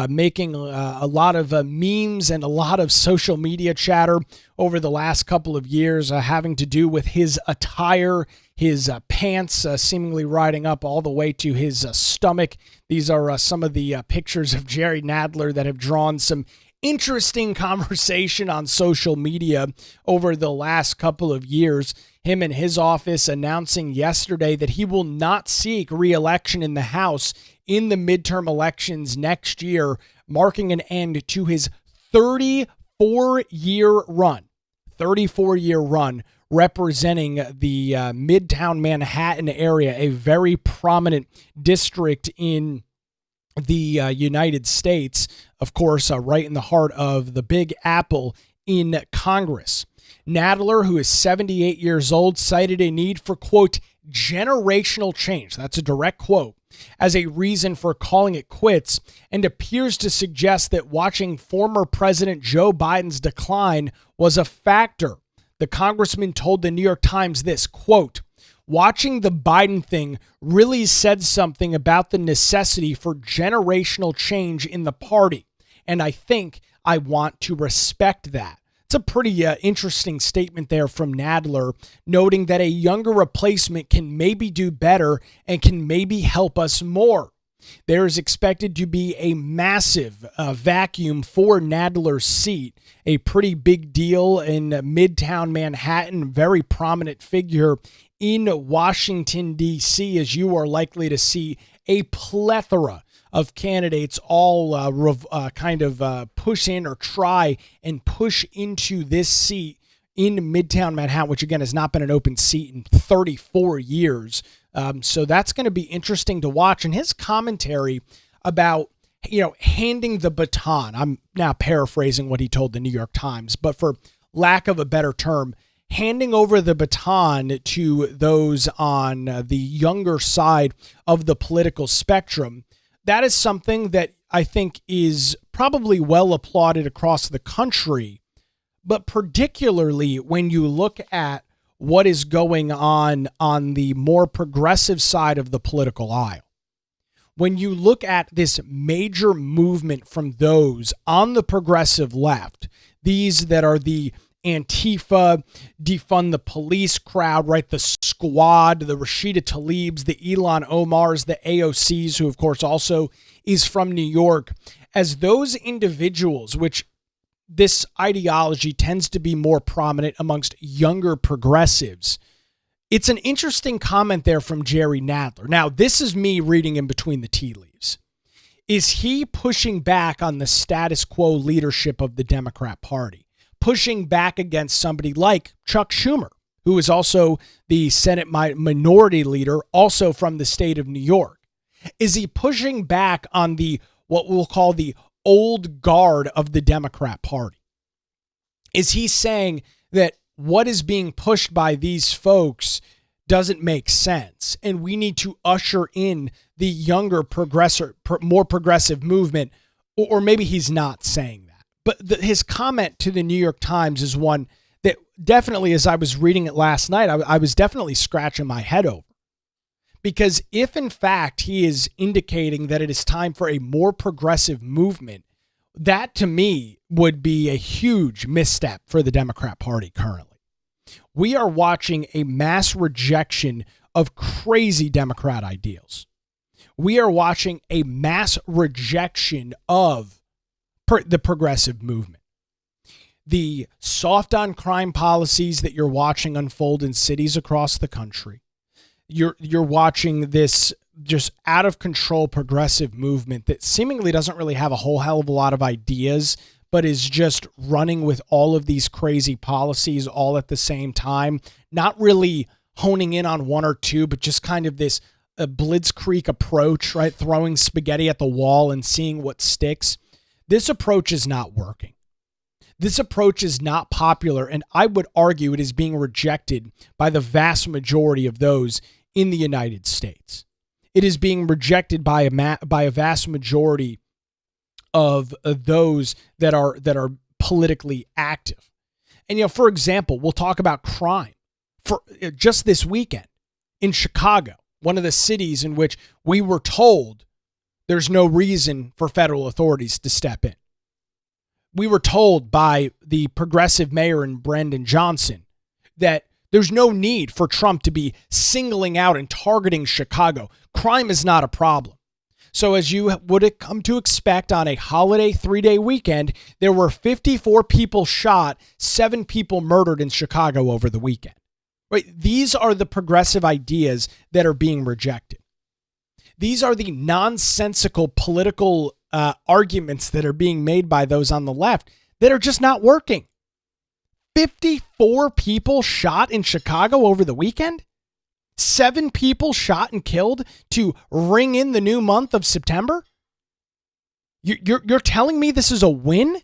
making a lot of memes and a lot of social media chatter over the last couple of years having to do with his attire, his pants seemingly riding up all the way to his stomach. These are some of the pictures of Jerry Nadler that have drawn some interesting conversation on social media over the last couple of years. Him and his office announcing yesterday that he will not seek re-election in the House in the midterm elections next year, marking an end to his 34-year run representing the Midtown Manhattan area, a very prominent district in the United States, of course, right in the heart of the Big Apple in Congress. Nadler, who is 78 years old, cited a need for, quote, generational change, that's a direct quote, as a reason for calling it quits, and appears to suggest that watching former President Joe Biden's decline was a factor. The congressman told the New York Times this, quote, watching the Biden thing really said something about the necessity for generational change in the party, and I think I want to respect that. It's a pretty interesting statement there from Nadler, noting that a younger replacement can maybe do better and can maybe help us more. There is expected to be a massive vacuum for Nadler's seat, a pretty big deal in Midtown Manhattan, very prominent figure in Washington, D.C., as you are likely to see a plethora of candidates all push in or try and push into this seat in Midtown Manhattan, which again has not been an open seat in 34 years. So that's going to be interesting to watch. And his commentary about, handing the baton, I'm now paraphrasing what he told the New York Times, but for lack of a better term, handing over the baton to those on the younger side of the political spectrum, that is something that I think is probably well applauded across the country, but particularly when you look at what is going on the more progressive side of the political aisle. When you look at this major movement from those on the progressive left, these that are the Antifa, defund the police crowd, right? The Squad, the Rashida Tlaibs, the Ilhan Omars, the AOCs, who of course also is from New York, as those individuals, which this ideology tends to be more prominent amongst younger progressives. It's an interesting comment there from Jerry Nadler. Now, this is me reading in between the tea leaves. Is he pushing back on the status quo leadership of the Democrat Party? Pushing back against somebody like Chuck Schumer, who is also the Senate minority leader, also from the state of New York? Is he pushing back on the what we'll call the old guard of the Democrat Party? Is he saying that what is being pushed by these folks doesn't make sense and we need to usher in the younger more progressive movement? Or maybe he's not saying that. But his comment to the New York Times is one that definitely, as I was reading it last night, I was definitely scratching my head over. Because if in fact he is indicating that it is time for a more progressive movement, that to me would be a huge misstep for the Democrat Party currently. We are watching a mass rejection of crazy Democrat ideals. We are watching a mass rejection of the progressive movement. The soft on crime policies that you're watching unfold in cities across the country. You're watching this just out of control progressive movement that seemingly doesn't really have a whole hell of a lot of ideas, but is just running with all of these crazy policies all at the same time, not really honing in on one or two, but just kind of this blitzkrieg approach, right? Throwing spaghetti at the wall and seeing what sticks. This approach is not working. This approach is not popular, and I would argue it is being rejected by the vast majority of those in the United States. It is being rejected by a vast majority of those that are politically active. And for example, we'll talk about crime. For just this weekend in Chicago, one of the cities in which we were told there's no reason for federal authorities to step in. We were told by the progressive mayor in Brandon Johnson that there's no need for Trump to be singling out and targeting Chicago. Crime is not a problem. So as you would come to expect on a holiday 3-day weekend, there were 54 people shot, 7 people murdered in Chicago over the weekend. Right? These are the progressive ideas that are being rejected. These are the nonsensical political arguments that are being made by those on the left that are just not working. 54 people shot in Chicago over the weekend? 7 people shot and killed to ring in the new month of September? You're telling me this is a win?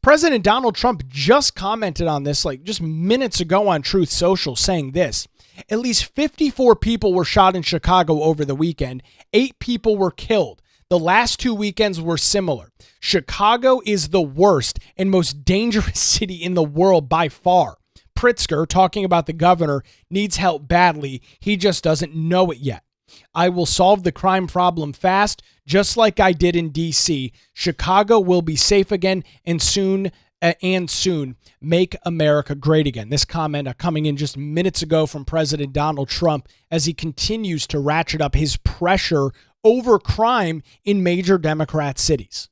President Donald Trump just commented on this like just minutes ago on Truth Social, saying this: at least 54 people were shot in Chicago over the weekend. 8 people were killed. The last 2 weekends were similar. Chicago is the worst and most dangerous city in the world by far. Pritzker, talking about the governor, needs help badly. He just doesn't know it yet. I will solve the crime problem fast, just like I did in D.C. Chicago will be safe again and soon make America great again. This comment coming in just minutes ago from President Donald Trump as he continues to ratchet up his pressure over crime in major Democrat cities.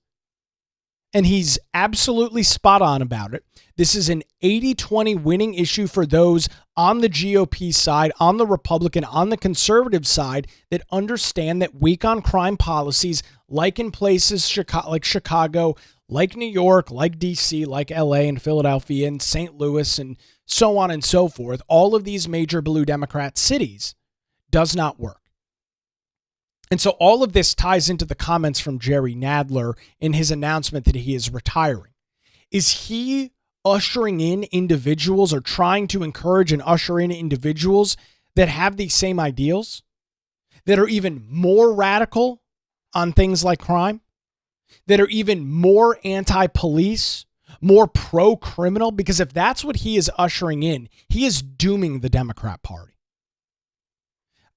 And he's absolutely spot on about it. This is an 80-20 winning issue for those on the GOP side, on the Republican, on the conservative side that understand that weak on crime policies, like in places like Chicago, like New York, like DC, like LA and Philadelphia and St. Louis and so on and so forth, all of these major blue Democrat cities, does not work. And so all of this ties into the comments from Jerry Nadler in his announcement that he is retiring. Is he ushering in individuals or trying to encourage and usher in individuals that have these same ideals, that are even more radical on things like crime, that are even more anti-police, more pro-criminal? Because if that's what he is ushering in, he is dooming the Democrat Party.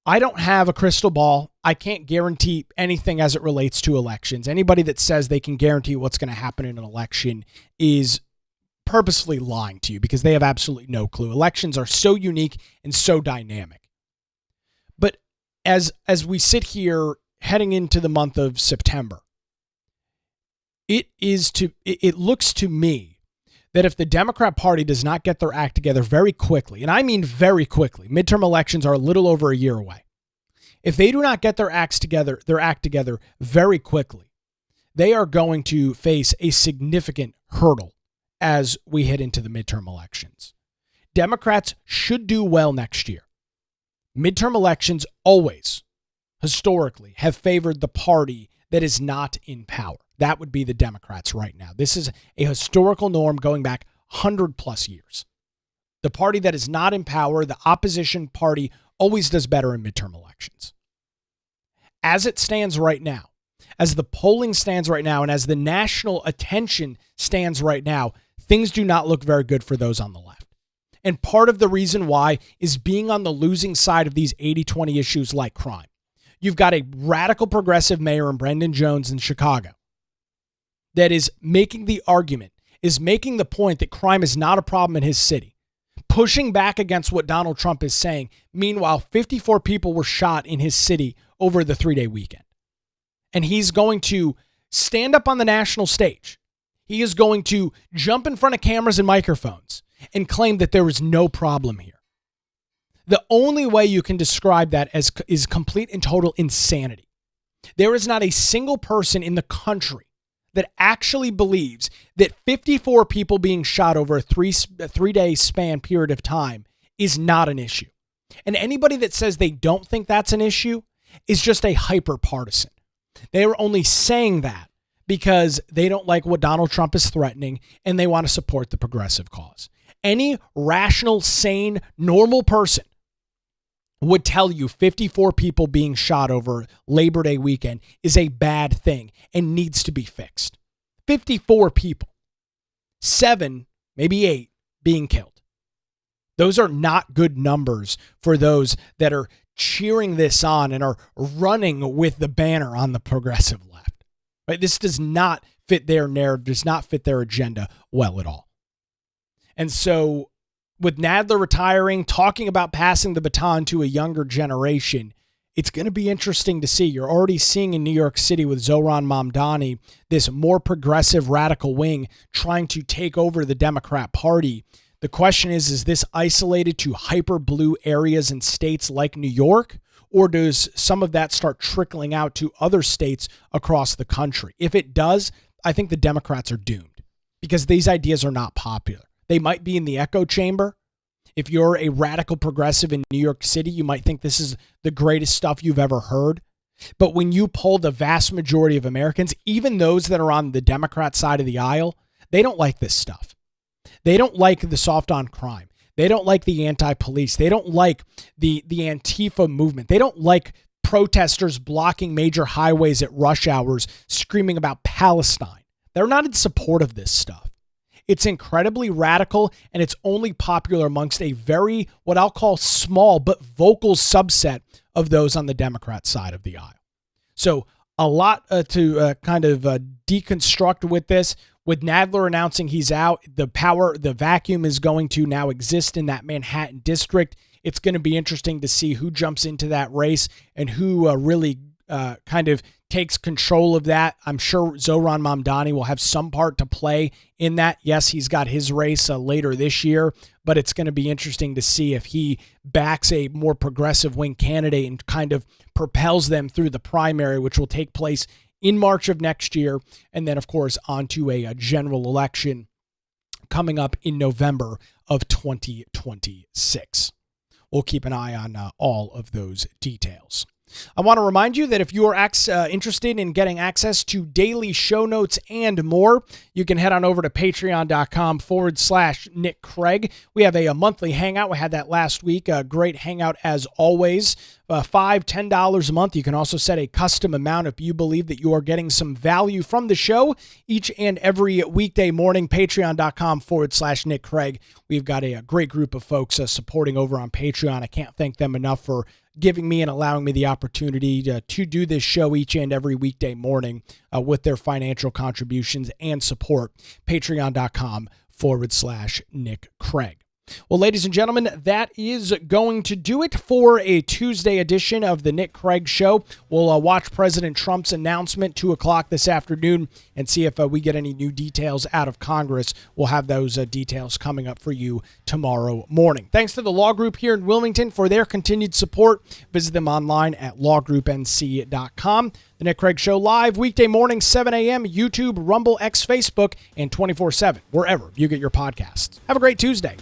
I don't have a crystal ball. I can't guarantee anything as it relates to elections. Anybody that says they can guarantee what's going to happen in an election is purposefully lying to you, because they have absolutely no clue. Elections are so unique and so dynamic. But as we sit here heading into the month of September, it looks to me that if the Democrat Party does not get their act together very quickly, and I mean very quickly, midterm elections are a little over a year away. If they do not get their act together very quickly, they are going to face a significant hurdle as we head into the midterm elections. Democrats should do well next year. Midterm elections always, historically, have favored the party that is not in power. That would be the Democrats right now. This is a historical norm going back 100 plus years. The party that is not in power, the opposition party, always does better in midterm elections. As it stands right now, as the polling stands right now, and as the national attention stands right now, things do not look very good for those on the left. And part of the reason why is being on the losing side of these 80-20 issues like crime. You've got a radical progressive mayor in Brendan Jones in Chicago that is making the argument, is making the point that crime is not a problem in his city, pushing back against what Donald Trump is saying. Meanwhile, 54 people were shot in his city over the 3-day weekend. And he's going to stand up on the national stage. He is going to jump in front of cameras and microphones and claim that there is no problem here. The only way you can describe that as is complete and total insanity. There is not a single person in the country that actually believes that 54 people being shot over a three-day span period of time is not an issue. And anybody that says they don't think that's an issue is just a hyper-partisan. They are only saying that because they don't like what Donald Trump is threatening and they want to support the progressive cause. Any rational, sane, normal person would tell you 54 people being shot over Labor Day weekend is a bad thing and needs to be fixed. 54 people, 7, maybe 8 being killed. Those are not good numbers for those that are cheering this on and are running with the banner on the progressive left. Right? This does not fit their narrative, does not fit their agenda well at all. And so with Nadler retiring, talking about passing the baton to a younger generation, it's going to be interesting to see. You're already seeing in New York City with Zohran Mamdani, this more progressive radical wing trying to take over the Democrat Party. The question is this isolated to hyper blue areas in states like New York, or does some of that start trickling out to other states across the country? If it does, I think the Democrats are doomed because these ideas are not popular. They might be in the echo chamber. If you're a radical progressive in New York City, you might think this is the greatest stuff you've ever heard. But when you poll the vast majority of Americans, even those that are on the Democrat side of the aisle, they don't like this stuff. They don't like the soft on crime. They don't like the anti-police. They don't like the Antifa movement. They don't like protesters blocking major highways at rush hours, screaming about Palestine. They're not in support of this stuff. It's incredibly radical, and it's only popular amongst a very, what I'll call small but vocal subset of those on the Democrat side of the aisle. So a lot to kind of deconstruct with this. With Nadler announcing he's out, the vacuum is going to now exist in that Manhattan district. It's going to be interesting to see who jumps into that race and who really kind of takes control of that. I'm sure Zohran Mamdani will have some part to play in that. Yes, he's got his race later this year, but it's going to be interesting to see if he backs a more progressive wing candidate and kind of propels them through the primary, which will take place in March of next year. And then, of course, onto a general election coming up in November of 2026. We'll keep an eye on all of those details. I want to remind you that if you are interested in getting access to daily show notes and more, you can head on over to patreon.com/Nick Craig. We have a monthly hangout. We had that last week. A great hangout as always. $5, $10 a month. You can also set a custom amount if you believe that you are getting some value from the show each and every weekday morning. Patreon.com/Nick Craig. We've got a great group of folks supporting over on Patreon. I can't thank them enough for giving me and allowing me the opportunity to do this show each and every weekday morning with their financial contributions and support. Patreon.com/Nick Craig. Well, ladies and gentlemen, that is going to do it for a Tuesday edition of the Nick Craig Show. We'll watch President Trump's announcement 2 o'clock this afternoon and see if we get any new details out of Congress. We'll have those details coming up for you tomorrow morning. Thanks to the Law Group here in Wilmington for their continued support. Visit them online at lawgroupnc.com. The Nick Craig Show live weekday morning, 7 a.m., YouTube, Rumble, X, Facebook, and 24/7, wherever you get your podcasts. Have a great Tuesday.